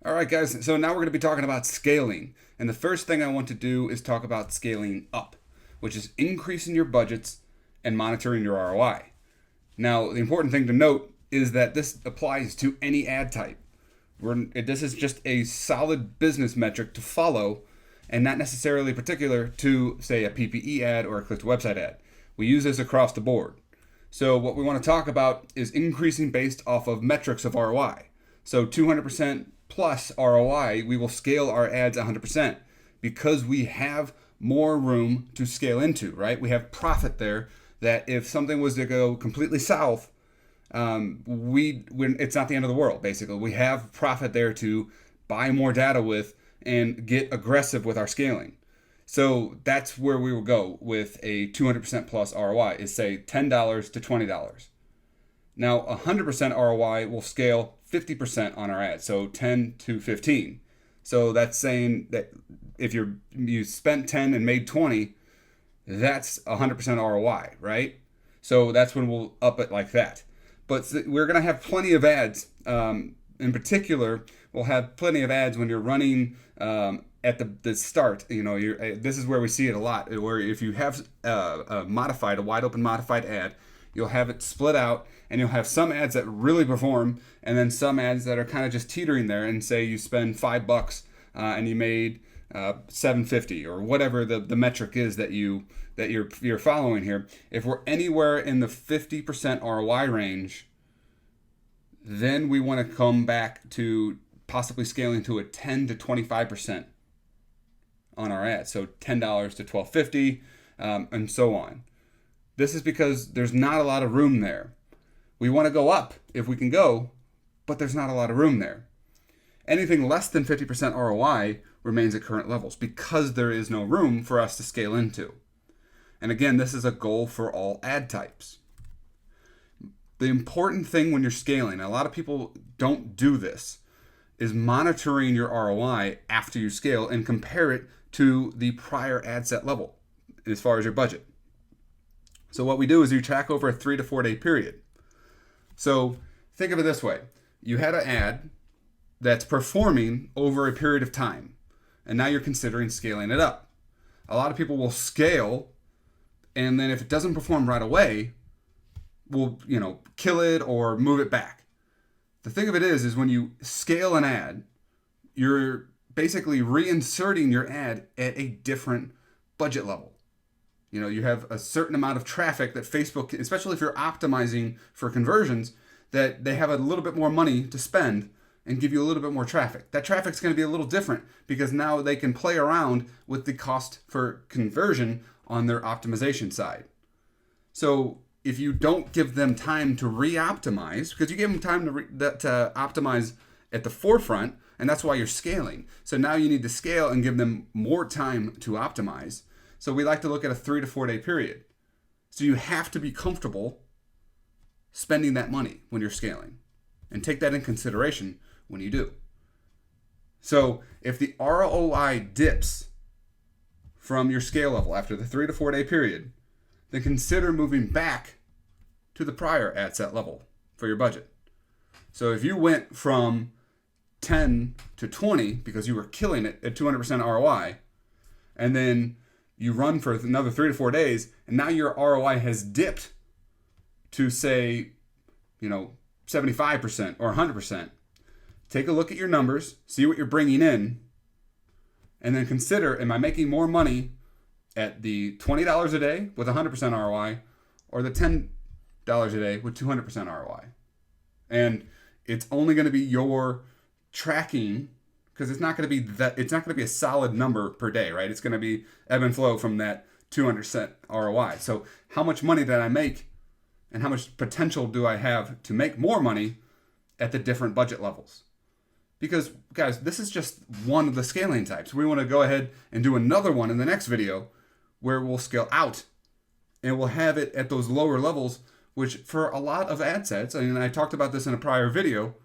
All right, guys. So now we're going to be talking about scaling. And the first thing I want to do is talk about scaling up, which is increasing your budgets and monitoring your ROI. Now, the important thing to note is that this applies to any ad type. This is just a solid business metric to follow and not necessarily particular to, say, a PPE ad or a click to website ad. We use this across the board. So, what we want to talk about is increasing based off of metrics of ROI. So, 200% plus ROI, we will scale our ads 100% because we have more room to scale into, right? We have profit there that if something was to go completely south, it's not the end of the world, basically. We have profit there to buy more data with and get aggressive with our scaling. So that's where we will go with a 200% plus ROI is say $10 to $20. Now 100% ROI will scale 50% on our ads, so 10 to 15. So that's saying that if you spent 10 and made 20, that's 100% ROI, right? So that's when we'll up it like that. But we're going to have plenty of ads. In particular, we'll have plenty of ads when you're running at the start. This is where we see it a lot. Where if you have a wide open modified ad, you'll have it split out, and you'll have some ads that really perform, and then some ads that are kind of just teetering there. And say you spend $5 and you made $7.50 or whatever the metric is that you're following here. If we're anywhere in the 50% ROI range, then we want to come back to possibly scaling to a 10 to 25% on our ads. So $10 to $12.50 and so on. This is because there's not a lot of room there. We want to go up if we can go, but there's not a lot of room there. Anything less than 50% ROI remains at current levels because there is no room for us to scale into. And again, this is a goal for all ad types. The important thing when you're scaling, a lot of people don't do this, is monitoring your ROI after you scale and compare it to the prior ad set level as far as your budget. So what we do is you track over a 3 to 4 day period. So think of it this way. You had an ad that's performing over a period of time, and now you're considering scaling it up. A lot of people will scale, and then if it doesn't perform right away, we'll kill it or move it back. The thing of it is when you scale an ad, you're basically reinserting your ad at a different budget level. You have a certain amount of traffic that Facebook, especially if you're optimizing for conversions, that they have a little bit more money to spend and give you a little bit more traffic. That traffic's going to be a little different because now they can play around with the cost for conversion on their optimization side. So if you don't give them time to re-optimize, because you give them time to optimize at the forefront, and that's why you're scaling. So now you need to scale and give them more time to optimize. So we like to look at a 3 to 4 day period. So you have to be comfortable spending that money when you're scaling, and take that in consideration when you do. So if the ROI dips from your scale level after the 3 to 4 day period, then consider moving back to the prior ad set level for your budget. So if you went from 10 to 20 because you were killing it at 200% ROI, and then you run for another 3 to 4 days, and now your ROI has dipped to say, 75% or 100%, take a look at your numbers, see what you're bringing in, and then consider, am I making more money at the $20 a day with 100% ROI or the $10 a day with 200% ROI? And it's only going to be your tracking, because it's not going to be a solid number per day, right? It's going to be ebb and flow from that 200% ROI. So how much money did I make and how much potential do I have to make more money at the different budget levels? Because, guys, this is just one of the scaling types. We want to go ahead and do another one in the next video where we'll scale out, and we'll have it at those lower levels, which for a lot of ad sets, and I talked about this in a prior video,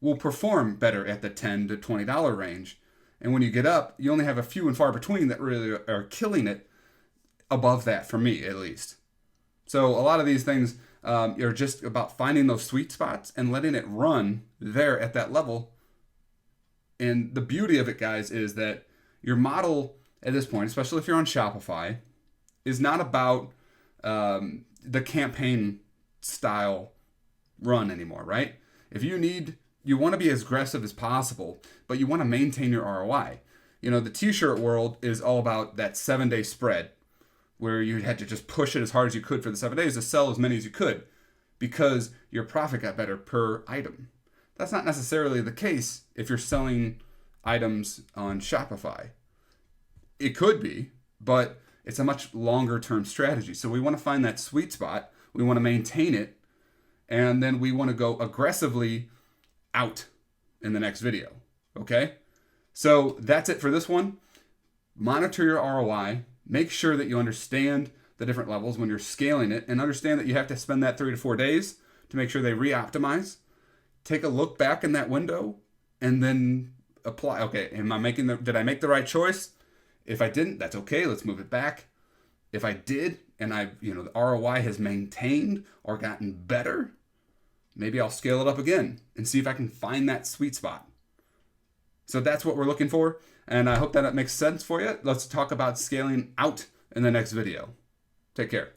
will perform better at the $10 to $20 range. And when you get up, you only have a few and far between that really are killing it above that, for me at least. So a lot of these things are just about finding those sweet spots and letting it run there at that level And the beauty of it, guys, is that your model at this point, especially if you're on Shopify, is not about the campaign style run anymore, right? If you want to be as aggressive as possible, but you want to maintain your ROI. You know, the t-shirt world is all about that 7-day spread where you had to just push it as hard as you could for the 7 days to sell as many as you could because your profit got better per item. That's not necessarily the case if you're selling items on Shopify. It could be, but it's a much longer term strategy. So we want to find that sweet spot. We want to maintain it. And then we want to go aggressively out in the next video. Okay? So that's it for this one. Monitor your ROI. Make sure that you understand the different levels when you're scaling it and understand that you have to spend that 3 to 4 days to make sure they re-optimize. Take a look back in that window and then apply. Okay, did I make the right choice? If I didn't, that's okay. Let's move it back. If I did and the ROI has maintained or gotten better, maybe I'll scale it up again and see if I can find that sweet spot. So that's what we're looking for. And I hope that makes sense for you. Let's talk about scaling out in the next video. Take care.